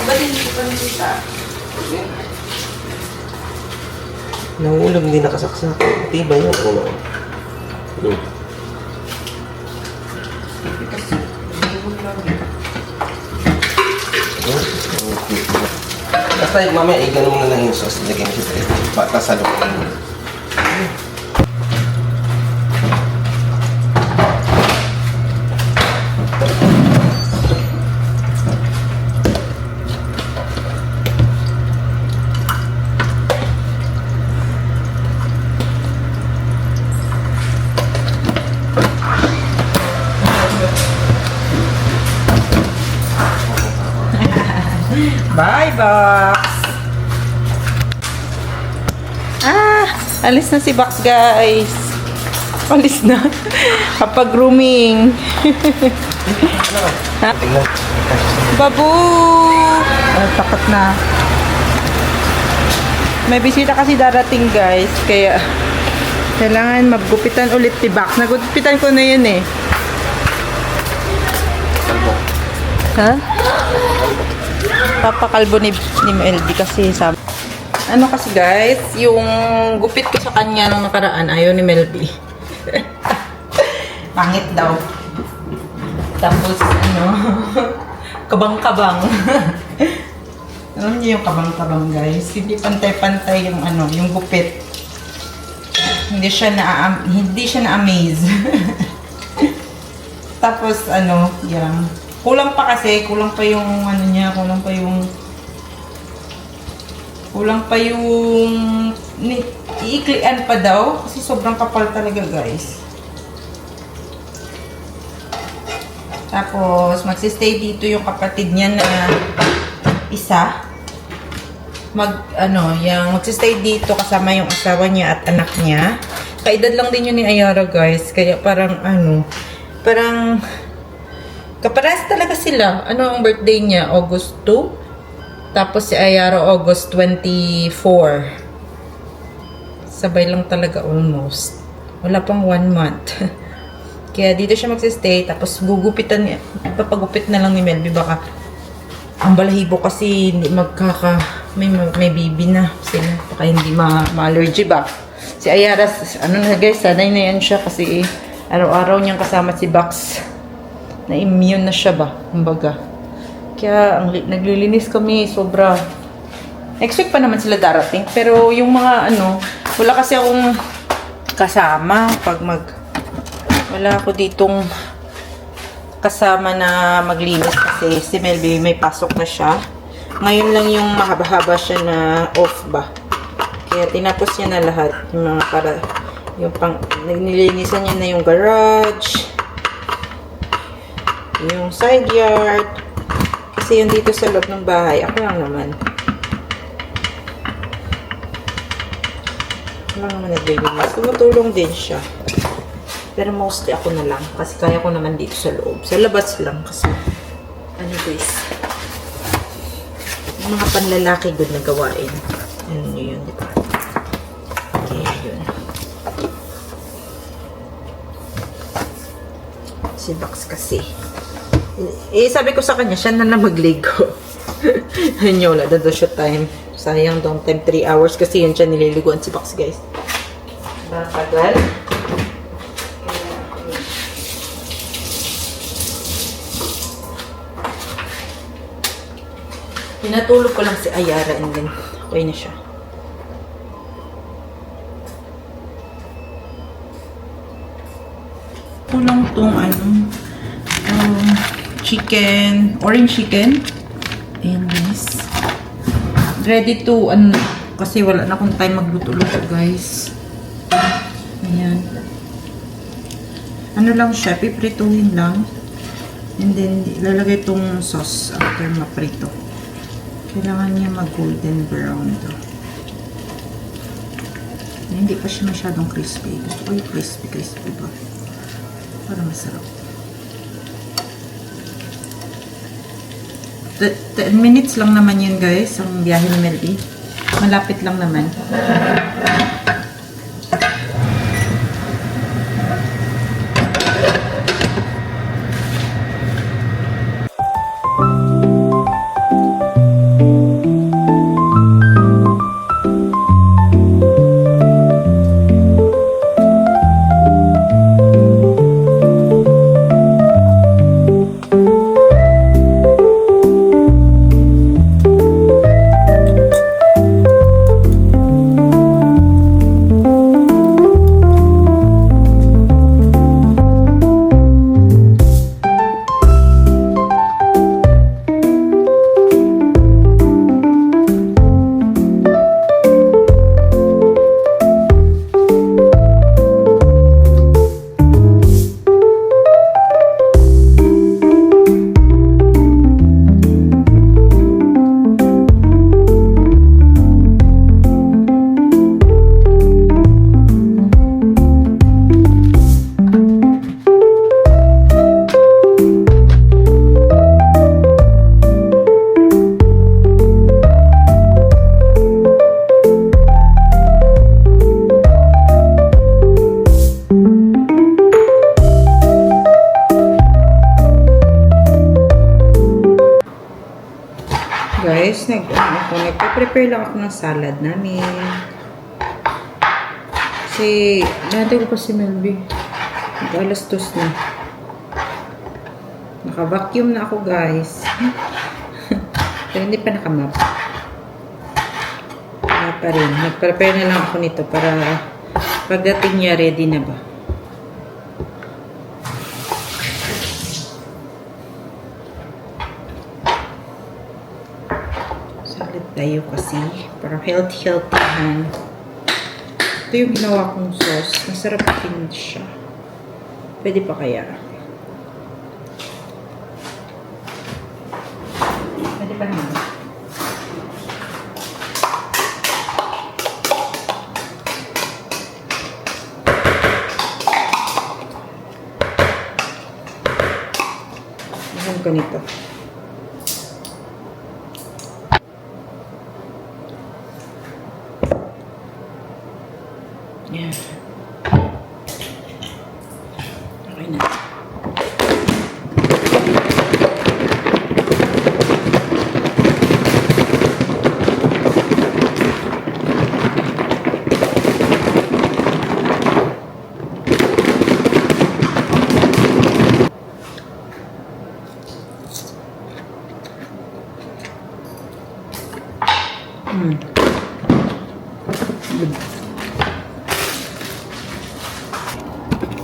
Ba't hindi ko pa nakita? Nahulog, hindi nakasaksak. Tiba yun. Ano? Kasi, nahulog lang eh. Basta mamaya, ganun mo na lang yung sauce. Lagyan mo siya sa bata sa loob. Bye, Box! Alis na si Box, guys. Alis na. Kapag grooming. Ha? Tingnan. Babu! Takot na. May bisita kasi darating, guys. Kaya, kailangan maggupitan ulit si Box. Nagupitan ko na yun eh. Ha? Papakalbo ni MLB kasi sabi. Ano kasi guys, yung gupit ko sa kanya nung nakaraan, ayaw ni Melby. Pangit daw. Tapos ano, kabang-kabang. Alam niyo yung kabang-kabang guys, hindi pantay-pantay yung ano, yung gupit. Hindi siya na-amaze. Tapos ano, yung kulang pa kasi, kulang pa yung ano niya, kulang pa yung iiklian pa daw kasi sobrang kapal talaga guys. Tapos magsistay dito yung kapatid niya na isa. Magsistay dito kasama yung asawa niya at anak niya. Kaedad lang din yun ni Ayara guys, kaya parang kaparehas talaga sila. Ano ang birthday niya? August 2. Tapos si Ayara August 24. Sabay lang talaga almost. Wala pang 1 month. Kaya dito siya magsistay. Tapos gugupitan niya. Papagupit na lang ni Melby. Baka ang balahibo kasi hindi may baby na sila. Baka hindi ma-allergy ba. Si Ayara, ano na guys, sanay na yan siya kasi araw-araw niyang kasama si Box. Na-immune na siya ba, kumbaga. Kaya naglilinis kami sobra. Next week pa naman sila darating. Pero yung mga wala kasi akong kasama pag wala ako ditong kasama na maglinis kasi si Melby may pasok na siya. Ngayon lang yung mahaba-haba siya na off ba. Kaya tinapos niya na lahat. Yung mga nilinisan niya na yung garage. Yung side yard. Kasi yung dito sa loob ng bahay, ako lang naman. Ako lang naman naglilinis. Tumutulong din siya. Pero mostly ako na lang. Kasi kaya ko naman dito sa loob. Sa labas lang kasi. Guys. Yung mga panlalaki good na gawain. Ano nyo yun, di ba? Okay, yun. Si Box kasi. Sabi ko sa kanya, siya na lang magligo. Ayun, wala na siya time. Sayang daw time, 3 hours kasi yun siya nililiguan si Box, guys. Matagal. Pinatulog ko lang si Ayara and then okay na siya. Kulang tong chicken, orange chicken. Ayan guys. Ready to, kasi wala na akong time magluto-luto guys. Ayan. Lang siya, piprituhin lang. And then, ilalagay itong sauce after maprito. Kailangan niya mag-golden brown to. Hindi pa siya masyadong crispy. Gusto ko yung crispy ba? Para masarap. 10 minutes lang naman yun guys, ang biyahe ni Melby. Malapit lang naman. Guys, nagpe-prepare lang ako ng salad namin. Kasi, natin ko pa si Melby. Alas 2 na. Naka-vacuum na ako, guys. Pero hindi pa nakamap. Wala pa rin. Nag-prepare na lang ako nito para pagdating niya, ready na ba? Salad tayo kasi. Para healthy han. Ito yung ginawa kong sauce. Masarap din siya. Pwede pa kaya? Pwede pa naman. Alam ganito. Yan. Okay na.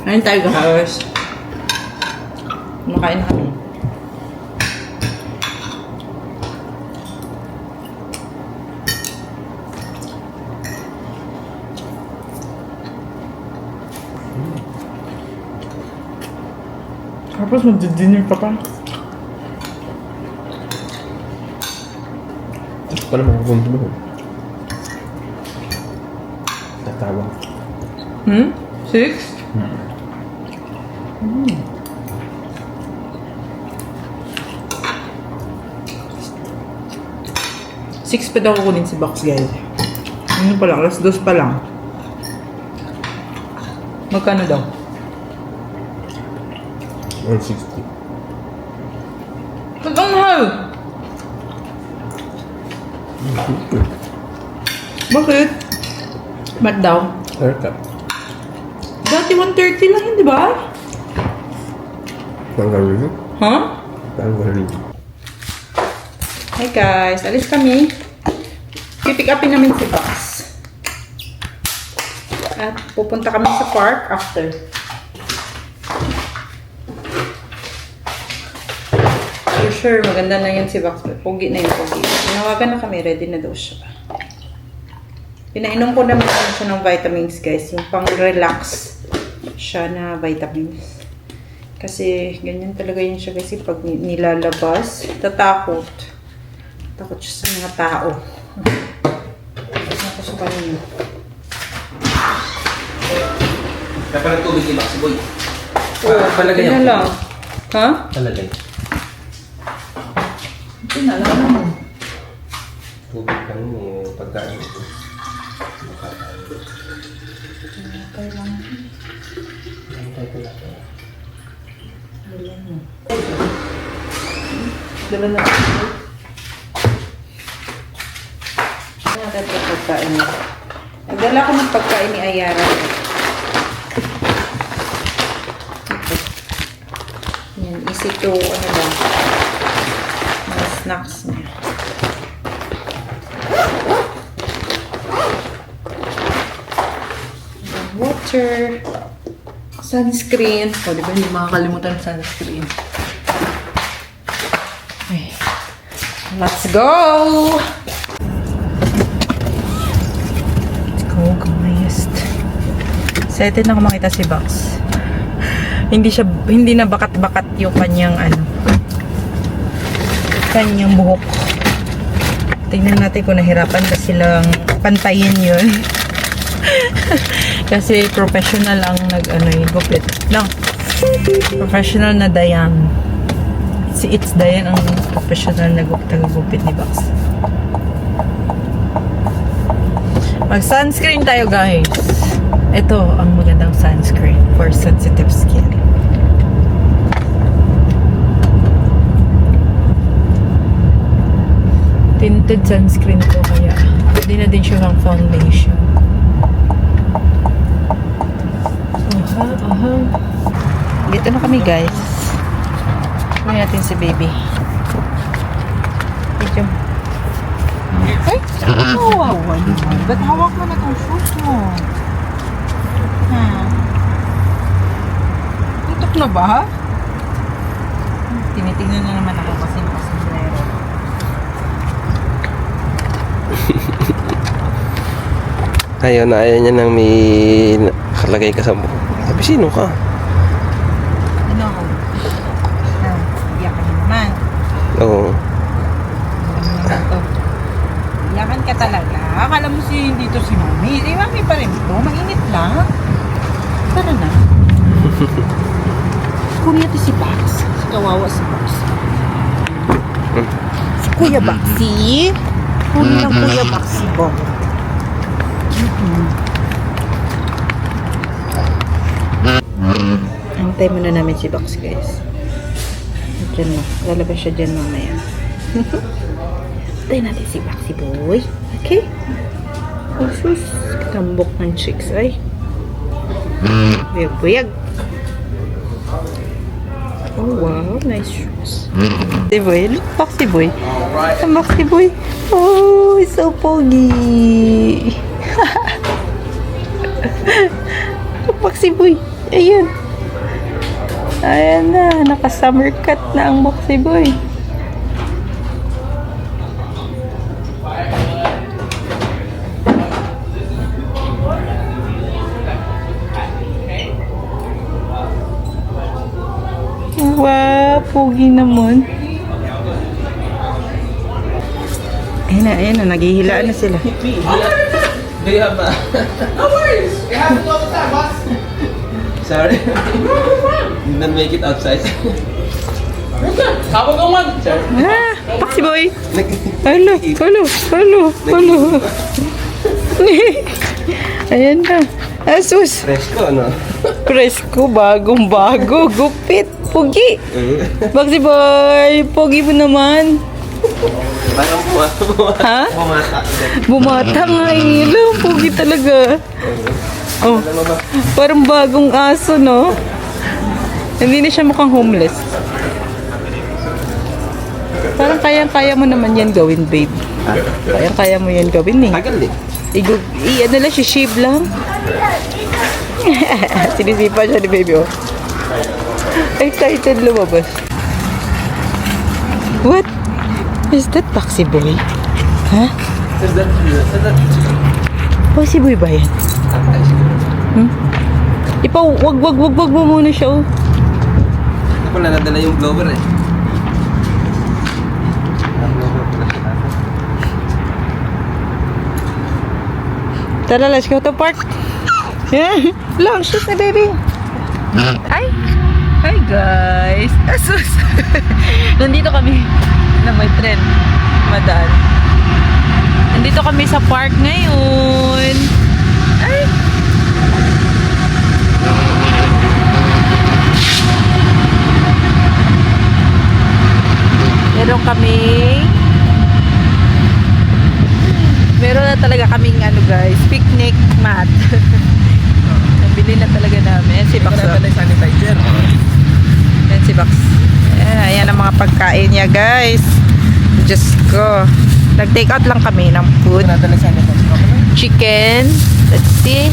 Kain tayo, guys. Kumakain na kami. Tapos mag-dinner ka pa. Ito pala makukunto mo. Tatawag. 6? 6 pa daw kukunin si Box, guys. Ano pa lang? Alas 2 pa lang. Magkano daw? 160. Ba't ang mahal? Bakit? Ba't daw? Haircut. Dati 130 lang yun, di ba? Tanggalin. Ha? Tanggalin. Hi guys, alis kami. Pipick upin namin si Box. At pupunta kami sa park after. For sure, maganda na yun si Box. Pogi na yun, pogi. Tinawagan na kami, ready na daw siya. Pinainom ko naman siya ng vitamins, guys. Yung pang-relax siya na vitamins. Kasi ganyan talaga yun siya, guys. Pag nilalabas, tatakot. Takot siya sa mga tao. Ako sa kanya. Dapat tubig ni Maxi Boy. Oo, palagay yun na lang. Ha? Talagay. Hindi na lang. Tubig lang yung pagkain ito. Okay lang. Dala na. Nagdala ko pagkain niya. Nagdala ko ng pagkain ni Ayara. Ito. Yan, easy to, ano ba, mga snacks niya. Water. Sunscreen. O, di ba hindi makakalimutan ng sunscreen. Okay. Let's go! Let's go, guys. Excited na ako makita si Box. Hindi na bakat-bakat yung kanyang kanyang buhok. Tingnan natin kung nahirapan ba silang pantayin yun. Kasi professional ang gupit. No. Professional na Dayan. Si It's Dayan ang professional na gupit ni Box. Mag-sunscreen tayo, guys. Ito ang magandang sunscreen for sensitive skin. Tinted sunscreen ko kaya pwede na din siya ng foundation. Aha. Dito na kami guys. Kunin natin si baby. Dito. Ay! Kawawa naman. Ba't hawak mo na itong shoes mo? Ha? Tutok na ba? Tinitingnan na naman ako kasi nakasombrero. Ayaw na ayaw niya nang may nakalagay ka sa buhok. Sabi, sino ka? Ano ako? Iyak ka na naman. Oo. Ano naman to? Iyakan ka talaga. Akala mo dito si Mami. Eh, Mami pa rin ito. Mainit lang. Tara na. Kunin natin si Bax. Kawawa si Bax. Si Kuya Baxi. Kunin ng Kuya Baxi ko. Antay muna namin si Bax, guys. Diyan na. Lalabas siya dyan mamaya. Antay natin si Baxi boy. Okay? Oh, sus. Tambok ng chicks, ay. Buyag-buyag. Oh, wow. Nice shoes. Si boy. Look, Baxi boy. Ang Baxi boy. Oh, so pogi. Look, Baxi boy. Ayan. Ayan na. Naka-summer cut na ang Baxi boy. Wow, pogi naman. Ayan na, naghihilaan na sila. Do you have a... No worries! It happens all the time, boss! Sorry. Did not make it outside. Sabog ang one! Sorry. Baxi boy! Hello. Ayan na. Asus! Fresco, no? Presko, bagong-bago, gupit, pogi. Baxi boy, pogi mo naman. Parang Ha? bumata. Bumata nga eh. Alam, pogi talaga. Oh, parang bagong aso, no? Hindi na siya mukhang homeless. Parang kayang-kaya mo naman yan gawin, babe. Kayang-kaya mo yan gawin eh. Tagal eh. Ano lang, shave lang. Sinisipa siya ni baby, oh. Excited lumabas. What? Is that Baxi boy? Ha? Is that... Baxi boy ba yan? Wag mo muna siya, oh. Ako pala nadala yung blower eh. Tara, let's go to park. Yeah. Long shoot na, baby. Ay! Hi, guys. Asus! Nandito kami na may tren. Madaan. Nandito kami sa park ngayon. Ay! Meron na talaga kaming ano guys, picnic mat. Nabili na talaga namin. Si Bax. sanitizer. Yan si Bax. Ayan ang mga pagkain niya guys. Diyos ko. Nag-take out lang kami ng food. Nadala sanitizer. Chicken. Let's see.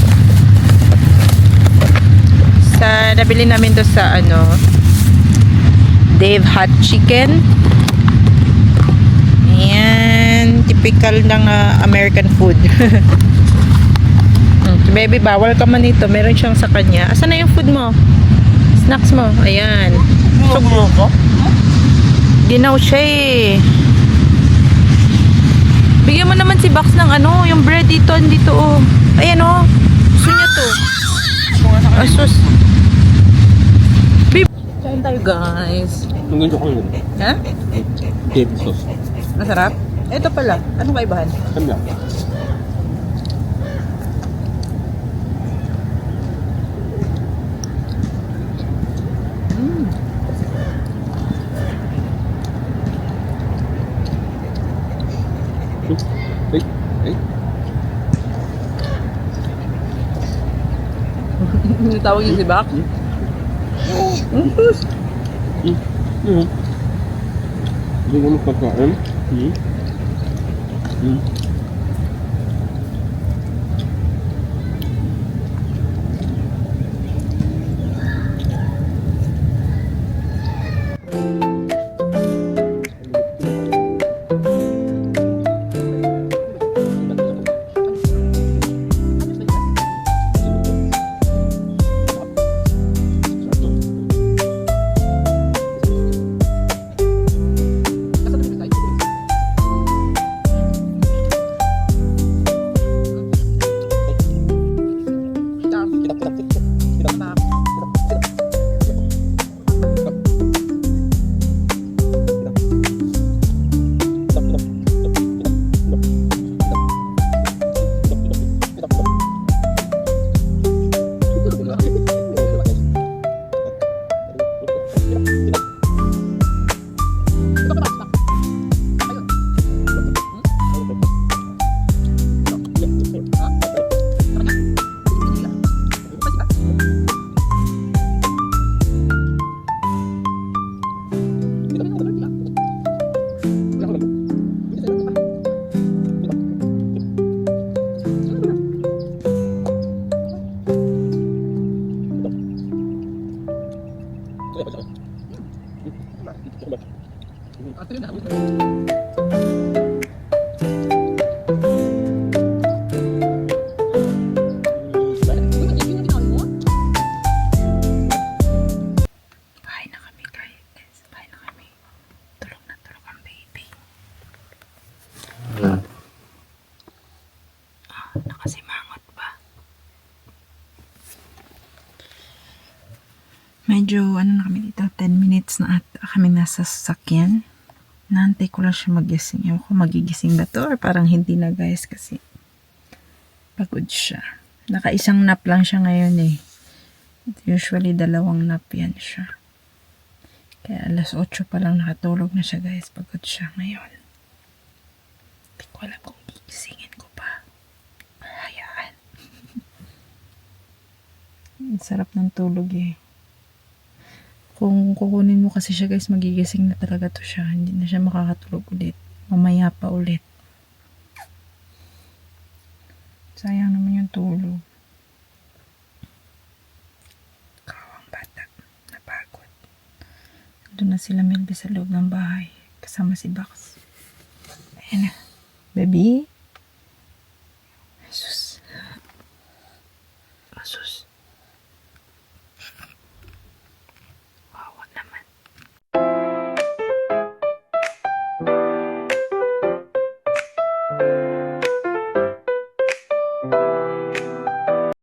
Nabili namin to sa ano, Dave Hot Chicken. Ayan. Typical ng American food. Baby, bawal ka man ito. Meron siyang sa kanya. Asan na yung food mo? Snacks mo. Ayan. So, ginaw siya eh. Bigyan mo naman si Bax ng ano, yung bread dito, dito oh. Ayan oh. Gusto niya to. Asus. Babe. Kain tayo guys. Ang ganito ko yun. Ha? Dip sauce. Masarap? Ito pala. Anong kaibahan? Kanya. Hey, hey. Tawag niyo si Bak? Hindi ko magpagkain. Bahay na kami guys. Bahay na kami. Tulog na tulog ang baby. Nakasimangot pa. Medyo ano na kami dito, 10 minutes na at kami nasa sasakyan. Naantay ko lang siya magising. Ewan ko magigising ba to or parang hindi na guys kasi pagod siya. Nakaisang nap lang siya ngayon eh. Usually 2 nap yan siya. Kaya alas 8 pa lang nakatulog na siya guys. Pagod siya ngayon. Hindi ko alam kung gigisingin ko pa. Hayaan. Ang sarap ng tulog eh. Kung kukunin mo kasi siya guys, magigising na talaga to siya. Hindi na siya makakatulog ulit. Mamaya pa ulit. Sayang naman yung tulog. Kawang bata. Napagod. Doon na sila Melby sa loob ng bahay. Kasama si Bax. Ayan na. Baby. Jesus. Jesus. Wawa naman.